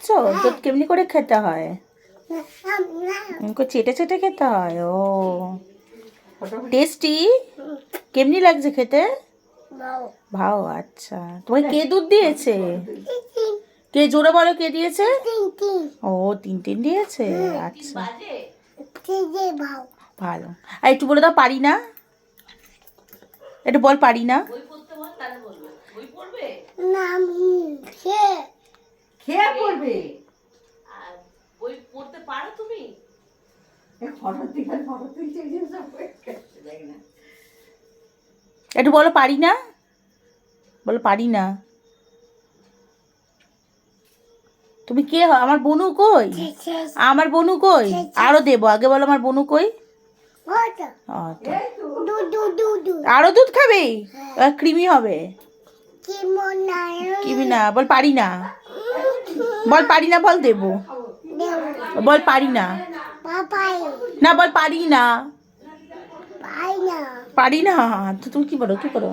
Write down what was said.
শেখাচ্ছো? দুধ কেমনি করে খেতে হয়? চেটে চেটে খেতে হয়। ও টেস্টি? কেমনি লাগছে খেতে? ভাও। আচ্ছা, তোমাকে কে দুধ দিয়েছে? কে, জোরে বলো, কে দিয়েছে? ও, তিন দিয়েছে। আচ্ছা, ভালো। আর একটু বলে দাও, পারি না। একটু বল, পারি না। একটু বলো, পারি না। বলো, পারি না। তুমি কে? আমার বনু কই? আমার বনু কই? আরো দেবো, আগে বলো আমার বনু কই? আরো দুধ খাবে? ক্রিমি হবে। ক্রিমি না, বল পারি না। বল পারি না, বল দেবো। বল পারি না। না, বল পারি না। পারি না। তো তুমি কি বলো, কি করো?